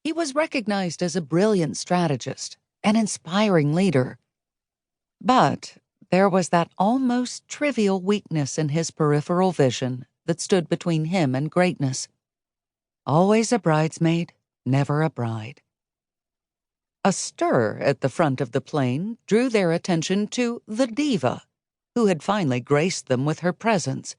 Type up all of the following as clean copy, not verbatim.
He was recognized as a brilliant strategist, an inspiring leader. But there was that almost trivial weakness in his peripheral vision that stood between him and greatness. Always a bridesmaid, never a bride. A stir at the front of the plane drew their attention to the diva, who had finally graced them with her presence.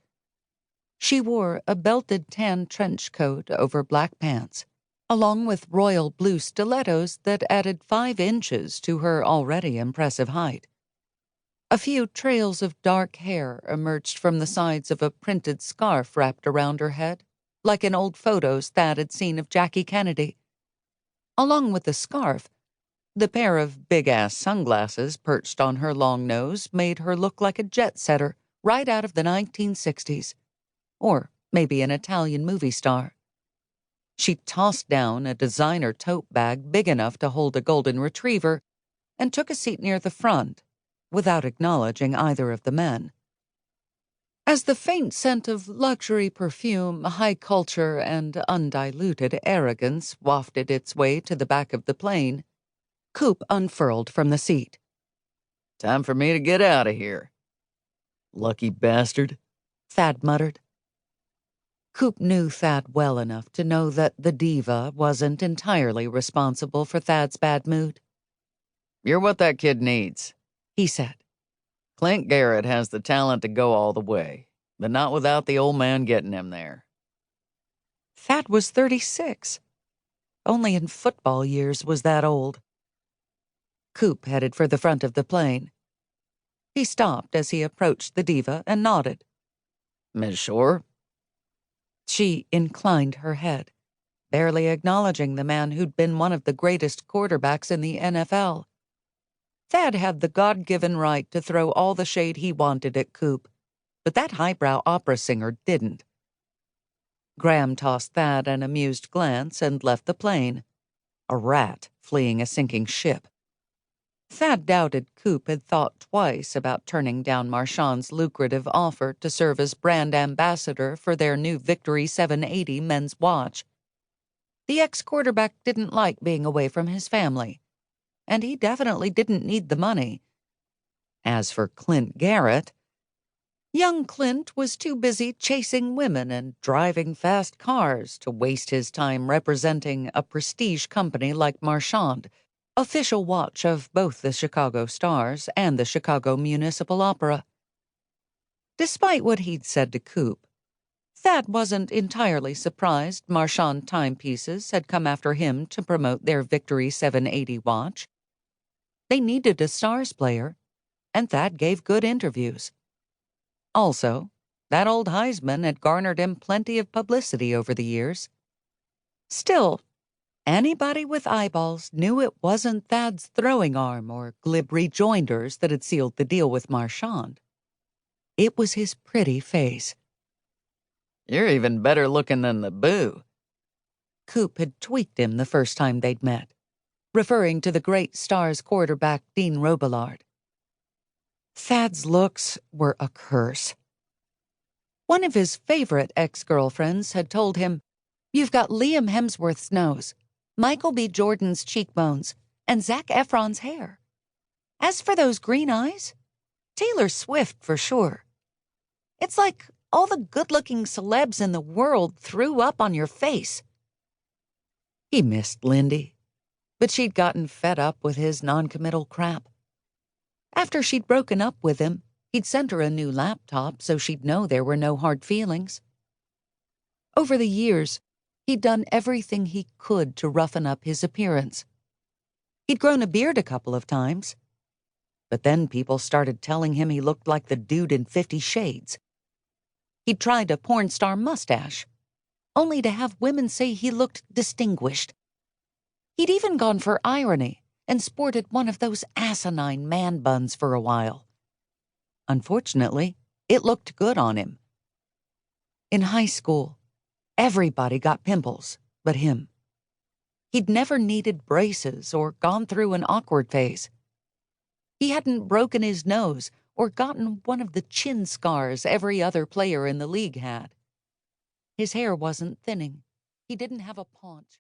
She wore a belted tan trench coat over black pants, along with royal blue stilettos that added 5 inches to her already impressive height. A few trails of dark hair emerged from the sides of a printed scarf wrapped around her head, like in old photos Thad had seen of Jackie Kennedy. Along with the scarf, the pair of big-ass sunglasses perched on her long nose made her look like a jet-setter right out of the 1960s, or maybe an Italian movie star. She tossed down a designer tote bag big enough to hold a golden retriever and took a seat near the front, without acknowledging either of the men. As the faint scent of luxury perfume, high culture, and undiluted arrogance wafted its way to the back of the plane, Coop unfurled from the seat. "Time for me to get out of here." "Lucky bastard," Thad muttered. Coop knew Thad well enough to know that the diva wasn't entirely responsible for Thad's bad mood. "You're what that kid needs," he said. "Clint Garrett has the talent to go all the way, but not without the old man getting him there." Thad was 36. Only in football years was that old. Coop headed for the front of the plane. He stopped as he approached the diva and nodded. "Miss Shore?" She inclined her head, barely acknowledging the man who'd been one of the greatest quarterbacks in the NFL. Thad had the God-given right to throw all the shade he wanted at Coop, but that highbrow opera singer didn't. Graham tossed Thad an amused glance and left the plane. A rat fleeing a sinking ship. Thad doubted Coop had thought twice about turning down Marchand's lucrative offer to serve as brand ambassador for their new Victory 780 men's watch. The ex-quarterback didn't like being away from his family, and he definitely didn't need the money. As for Clint Garrett, young Clint was too busy chasing women and driving fast cars to waste his time representing a prestige company like Marchand, official watch of both the Chicago Stars and the Chicago Municipal Opera. Despite what he'd said to Coop, Thad wasn't entirely surprised Marchand timepieces had come after him to promote their Victory 780 watch. They needed a Stars player, and Thad gave good interviews. Also, that old Heisman had garnered him plenty of publicity over the years. Still, anybody with eyeballs knew it wasn't Thad's throwing arm or glib rejoinders that had sealed the deal with Marchand. It was his pretty face. "You're even better looking than the boo." Coop had tweaked him the first time they'd met, referring to the great Stars quarterback Dean Robillard. Thad's looks were a curse. One of his favorite ex-girlfriends had told him, "You've got Liam Hemsworth's nose, Michael B. Jordan's cheekbones, and Zac Efron's hair. As for those green eyes, Taylor Swift for sure. It's like all the good-looking celebs in the world threw up on your face." He missed Lindy, but she'd gotten fed up with his noncommittal crap. After she'd broken up with him, he'd sent her a new laptop so she'd know there were no hard feelings. Over the years, he'd done everything he could to roughen up his appearance. He'd grown a beard a couple of times, but then people started telling him he looked like the dude in 50 Shades. He'd tried a porn star mustache, only to have women say he looked distinguished. He'd even gone for irony and sported one of those asinine man buns for a while. Unfortunately, it looked good on him. In high school, everybody got pimples but him. He'd never needed braces or gone through an awkward phase. He hadn't broken his nose or gotten one of the chin scars every other player in the league had. His hair wasn't thinning. He didn't have a paunch.